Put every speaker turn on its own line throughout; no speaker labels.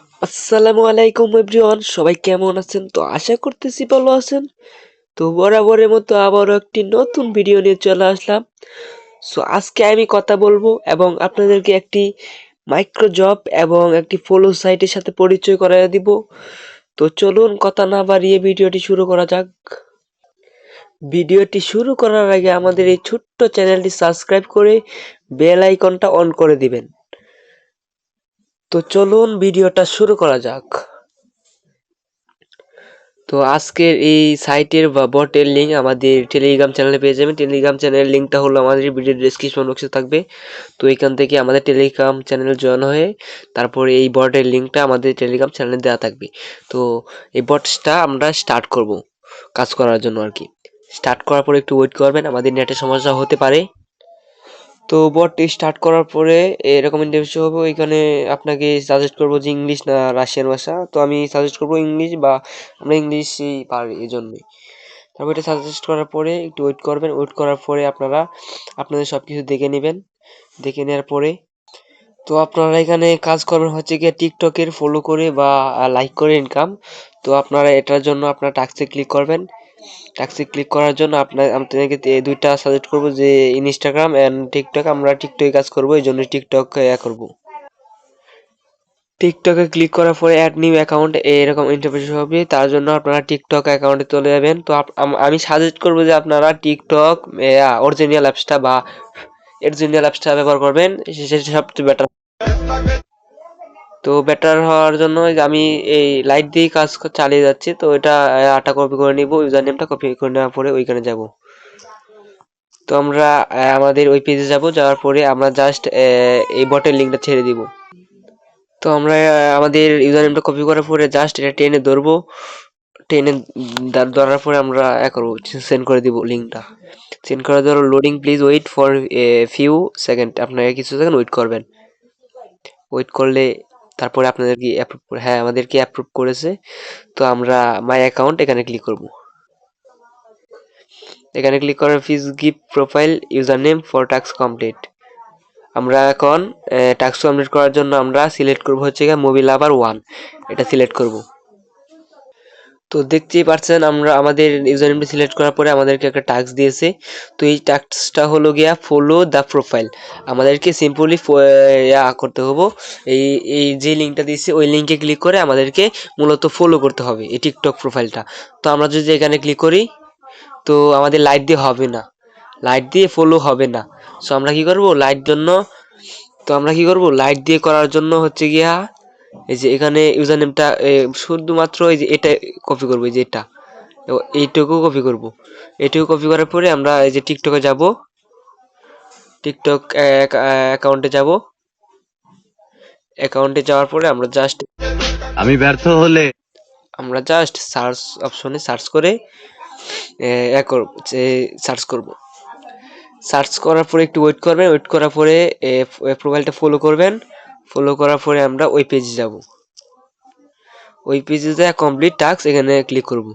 আসসালামু আলাইকুম এভরিওয়ান, সবাই কেমন আছেন? তো আশা করতেছি ভালো আছেন। তো বরাবরের মতো আবারও একটি নতুন ভিডিও নিয়ে চলে আসলাম। সো আজকে আমি কথা বলবো এবং আপনাদেরকে একটি মাইক্রো জব এবং একটি ফলো সাইটের সাথে পরিচয় করায় দিব। তো চলুন কথা না বাড়িয়ে ভিডিওটি শুরু করা যাক। ভিডিওটি শুরু করার আগে আমাদের এই ছোট্ট চ্যানেলটি সাবস্ক্রাইব করে বেল আইকনটা অন করে দিবেন। তো চলুন ভিডিওটা শুরু করা যাক। তো আজকের এই সাইটের বা বটের লিঙ্ক আমাদের টেলিগ্রাম চ্যানেলে পেয়ে যাবেন। টেলিগ্রাম চ্যানেলের লিঙ্কটা হলো আমাদের ভিডিও ডেসক্রিপশন বক্সে থাকবে। তো এখান থেকে আমাদের টেলিগ্রাম চ্যানেল জয়েন হয়ে তারপরে এই বটের লিঙ্কটা আমাদের টেলিগ্রাম চ্যানেলে দেওয়া থাকবে। তো এই বটসটা আমরা স্টার্ট করব কাজ করার জন্য আর কি। স্টার্ট করার পরে একটু ওয়েট করবেন, আমাদের নেটের সমস্যা হতে পারে। তো বটটি স্টার্ট করার পরে এরকম ইন্টারভিউ হবে। ওইখানে আপনাকে সাজেস্ট করবো যে ইংলিশ না রাশিয়ান ভাষা। তো আমি সাজেস্ট করবো ইংলিশ, বা আমরা ইংলিশই পারি এই জন্যই। তারপর এটা সাজেস্ট করার পরে একটু ওয়েট করবেন। ওয়েট করার পরে আপনারা আপনাদের সব কিছু দেখে নেবেন। দেখে নেওয়ার পরে তো আপনারা এখানে কাজ করবেন হচ্ছে গিয়ে টিকটকের ফলো করে বা লাইক করে ইনকাম। তো আপনারা এটার জন্য আপনারা টাক্সে ক্লিক করবেন। টাক্সে ক্লিক করার জন্য আপনাদেরকে দুইটা সাজেস্ট করবো, যে ইনস্টাগ্রাম এন্ড টিকটক। আমরা টিকটকে কাজ করবো, এই জন্য টিকটক করব। টিকটকে ক্লিক করার পরে অ্যাড নিউ অ্যাকাউন্ট এরকম ইন্টারফেস হবে। তার জন্য আপনারা টিকটক অ্যাকাউন্টে চলে যাবেন। তো আমি সাজেস্ট করবো যে আপনারা টিকটক অরিজিনাল অ্যাপসটা বা অরিজিনাল অ্যাপসটা ব্যবহার করবেন, সেটা সবচেয়ে বেটার। তো বেটার হওয়ার জন্য আমি এই লাইট দিয়ে কাজ চালিয়ে যাচ্ছি। তো এটা আটা কপি করে নিব, ইউজার নেমটা কপি করে নেওয়ার পরে ওইখানে যাব। তো আমরা আমাদের ওই পেজে যাব। যাওয়ার পরে আমরা জাস্ট এই বটের লিঙ্কটা ছেড়ে দিব। তো আমরা আমাদের ইউজার নেমটা কপি করার পরে জাস্ট এটা টেনে ধরবো। টেনে ধরার পরে আমরা করবো, সেন্ড করে দিব লিঙ্কটা। সেন্ড করে ধরো loading, please wait for few second. আপনারা কিছু সেকেন্ড ওয়েট করবেন। ওয়েট করলে তারপরে আপনাদের কি অ্যাপ্রুভ, হ্যাঁ আমাদেরকে অ্যাপ্রুভ করেছে। তো আমরা মাই অ্যাকাউন্ট এখানে ক্লিক করব। এখানে ক্লিক করার please give profile user name for task complete. আমরা এখন টাস্ক কমপ্লিট করার জন্য আমরা সিলেক্ট করব হচ্ছে গিয়ে মোবাইল লাভার 1, এটা সিলেক্ট করব। তো দেখতেই পাচ্ছেন আমরা আমাদের ইউজার নেমটি সিলেক্ট করার পরে আমাদেরকে একটা টাস্ক দিয়েছে। তো এই টাস্কটা হলো গিয়া ফলো দ্য প্রোফাইল। আমাদেরকে সিম্পলি করতে হবে। এই এই যে লিঙ্কটা দিয়েছে ওই লিঙ্কে ক্লিক করে আমাদেরকে মূলত ফলো করতে হবে এই টিকটক প্রোফাইলটা। তো আমরা যদি এখানে ক্লিক করি, তো আমাদের লাইট দিয়ে হবে না, লাইট দিয়ে ফলো হবে না। সো আমরা কি করব লাইট জন্য, তো আমরা কি করব লাইট দিয়ে করার জন্য হচ্ছে গিয়া এই যে এখানে ইউজার নেমটা শুধুমাত্র এই যে এটা কপি করব, এই যে এটা এইটুকু কপি করব। এইটুকু কপি করার পরে আমরা এই যে টিকটকে যাব। টিকটক অ্যাকাউন্টে যাব। অ্যাকাউন্টে যাওয়ার পরে
আমি ব্যর্থ হলে
আমরা জাস্ট সার্চ অপশনে সার্চ করে সার্চ করব। সার্চ করার পরে একটু ওয়েট করবেন। ওয়েট করার পরে প্রোফাইলটা ফলো করবেন। ফলো করার পরে আমরা ওই পেজে যাব। ওই পেজে যা কমপ্লিট টাস্ক এখানে ক্লিক করব।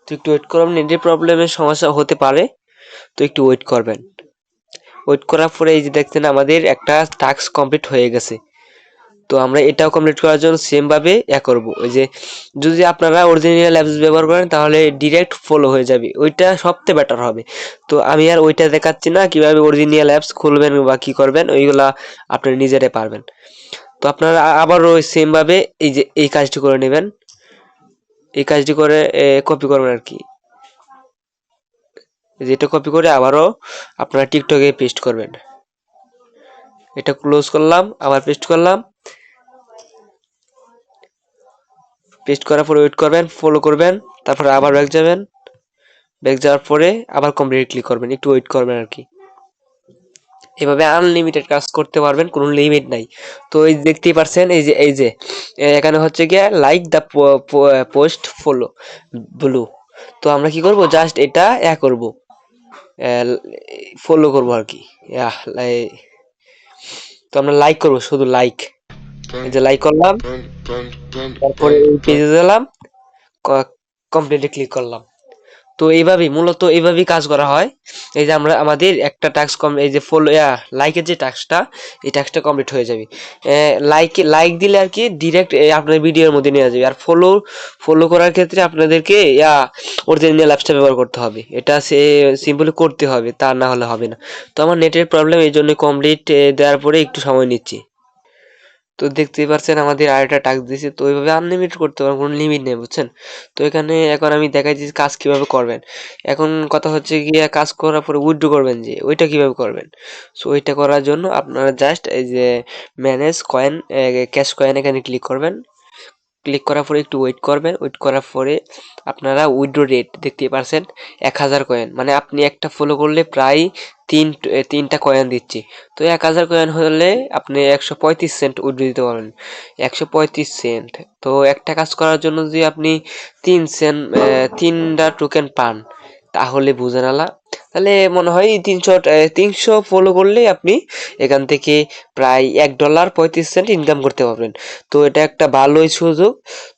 তো একটু ওয়েট করবেন, নেটের প্রবলেমের সমস্যা হতে পারে, তো একটু ওয়েট করবেন। ওয়েট করার পরে এই যে দেখছেন আমাদের একটা টাস্ক কমপ্লিট হয়ে গেছে। তো আমরা এটাও কমপ্লিট করার জন্য সেম ভাবে করব। ওই যে যদি আপনারা অরিজিনাল অ্যাপস ব্যবহার করেন তাহলে ডিরেক্ট ফলো হয়ে যাবে, ওইটা সবচেয়ে বেটার হবে। তো আমি আর ওইটা দেখাচ্ছি না, কিভাবে অরিজিনাল অ্যাপস খুলবেন বা কি করবেন ওইগুলা আপনারা নিজেরাই পারবেন। তো আপনারা আবারও সেম ভাবে এই যে এই কাজটি করে নেবেন। এই কাজটি করে কপি করবেন আর কি। যেটা কপি করে আবারও আপনারা টিকটকে পেস্ট করবেন। এটা ক্লোজ করলাম, আবার পেস্ট করলাম। পেস্ট করার পরে ওয়েট করবেন, ফলো করবেন, তারপরে আবার ব্যাক যাবেন। ব্যাক যাওয়ার পরে আবার কমপ্লিট ক্লিক করবেন, একটু ওয়েট করবেন আর কি। এভাবে আনলিমিটেড কাজ করতে পারবেন, কোনো লিমিট নাই। তো এই দেখতেই পারছেন এই যে এখানে হচ্ছে গিয়ে like the post follow blue. তো আমরা কি করব জাস্ট এটা করব, ফলো করব আর কি। তো আমরা লাইক করব, শুধু লাইক। এই যে লাইক করলাম, তারপরে এই পেজে গেলাম, কমপ্লিটে ক্লিক করলাম। তো মূলত এইভাবেই কাজ করা হয়। এই যে আমরা আমাদের একটা টাস্ক কম, এই যে লাইকের যে টাস্কটা, এই টাস্কটা কমপ্লিট হয়ে যাবে। লাইক দিলে আর কি ডিরেক্ট আপনার ভিডিওর মধ্যে নিয়ে যাবে। আর ফলো করার ক্ষেত্রে আপনাদেরকে অরিজিনাল অ্যাপসটা ব্যবহার করতে হবে। এটা সিম্পলি করতে হবে, তা না হলে হবে না। তো আমার নেটের প্রবলেম, এই জন্য কমপ্লিট দেওয়ার পরে একটু সময় নিচ্ছি। তো দেখতেই পারছেন আমাদের আরেকটা টাস্ক দিয়েছে। তো এইভাবে আনলিমিটেড করতে পারবেন, কোনো লিমিট নেই, বুঝছেন? তো এখানে এখন আমি দেখাই দিচ্ছি কাজ কিভাবে করবেন। এখন কথা হচ্ছে গিয়ে কাজ করার পরে উইথড্র করবেন, যে ওইটা কিভাবে করবেন। সো ওইটা করার জন্য আপনারা জাস্ট এই যে ম্যানেজ কয়েন, ক্যাশ কয়েন, এখানে ক্লিক করবেন। ক্লিক করার পরে একটু ওয়েট করবেন। ওয়েট করার পরে আপনারা উইথড্র রেট দেখতেই পারছেন 1000 কয়েন, মানে আপনি একটা ফলো করলে প্রায় তিনটা কয়েন দিচ্ছি। তো 1000 কয়েন হলে আপনি 135 সেন্ট উইথড্র দিতে পারবেন। 135 সেন্ট। তো একটা কাজ করার জন্য যদি আপনি 3টা টোকেন পান, তাহলে বুঝেন আলা, তাহলে মনে হয় 300 ফলো করলে আপনি এখান থেকে প্রায় $1.35 ইনকাম করতে পারবেন। তো এটা একটা ভালোই সুযোগ।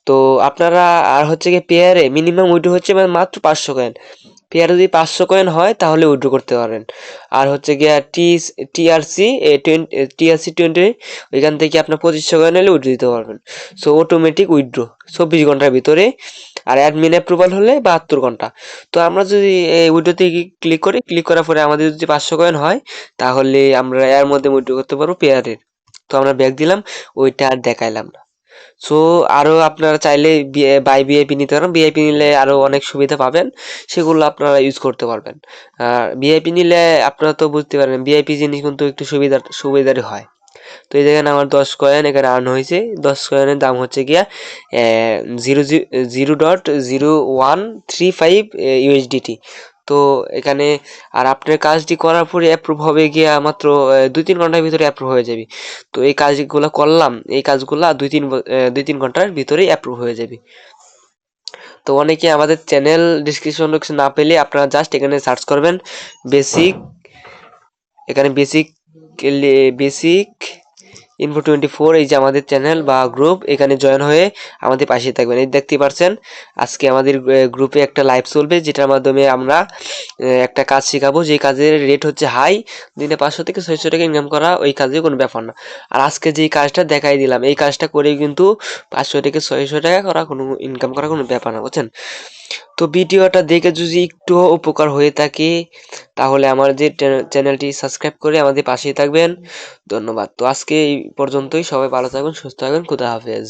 তো আপনারা, আর হচ্ছে কি পেয়ারে মিনিমাম উইড্রো হচ্ছে মানে মাত্র 500 কয়েন। পেয়ারে যদি 500 কয়েন হয় তাহলে উইড্রো করতে পারবেন। আর হচ্ছে গিয়া টিআরসি 20, ওইখান থেকে আপনার 2500 কয়েন হলে উইড্রো দিতে পারবেন। সো অটোমেটিক উইড্রো 24 ঘন্টার ভিতরে। আর অ্যাডমিন অ্যাপ্রুভাল হলে 72 ঘন্টা। তো আমরা যদি এই উইড্রোতে ক্লিক করি, ক্লিক করার পরে আমাদের যদি 500 কয়েন হয়, তাহলে আমরা এর মধ্যে উইড্রো করতে পারবো পেয়ারের। তো আমরা ব্যাক দিলাম, ওইটা আর দেখাইলাম না। সো আরো আপনারা চাইলে বাই ভিআইপি নিতে পারেন। ভিআইপি নিলে আরো অনেক সুবিধা পাবেন, সেগুলো আপনারা ইউজ করতে পারবেন। আর ভিআইপি নিলে আপনারা তো বুঝতে পারেন, ভিআইপি জিনিস কিন্তু একটু সুবিধারই হয়। তো এই দেখেন আমার 10 কয়েন এখানে আর্ন হয়েছে। 10 কয়েনের দাম হচ্ছে গিয়া 0.0135 ইউএসডিটি। তো এখানে, আর আপনার কাজটি করার পরে অ্যাপ্রুভ হবে গিয়া মাত্র 2-3 ঘন্টার ভিতরে অ্যাপ্রুভ হয়ে যাবে। তো এই কাজগুলো করলাম, এই কাজগুলো 2-3 ঘন্টার ভিতরেই অ্যাপ্রুভ হয়ে যাবে। তো অনেকে আমাদের চ্যানেল ডিসক্রিপশন বক্সে না পেলে আপনারা জাস্ট এখানে সার্চ করবেন বেসিক, এখানে বেসিক ইনফো 24, এই যে আমাদের চ্যানেল বা গ্রুপ, এখানে জয়েন হয়ে আমাদের পাশে থাকবেন। এই দেখতে পাচ্ছেন আজকে আমাদের গ্রুপে একটা লাইভ চলবে, যেটার মাধ্যমে আমরা একটা কাজ শেখাবো, যে কাজের রেট হচ্ছে হাই, দিনে 500 থেকে 600 টাকা ইনকাম করা ওই কাজে কোনো ব্যাপার না। আর আজকে যে কাজটা দেখাই দিলাম, এই কাজটা করে কিন্তু 500 থেকে 600 টাকা করা কোনো ইনকাম করা কোনো ব্যাপার না, বুঝছেন? তো ভিডিওটা দেখে যদি একটু উপকার হয়ে থাকে, তাহলে আমার যে চ্যানেলটি সাবস্ক্রাইব করে আমাদের পাশেই থাকবেন। ধন্যবাদ। তো আজকে এই পর্যন্তই। সবাই ভালো থাকবেন, সুস্থ থাকবেন। খুদা হাফেজ।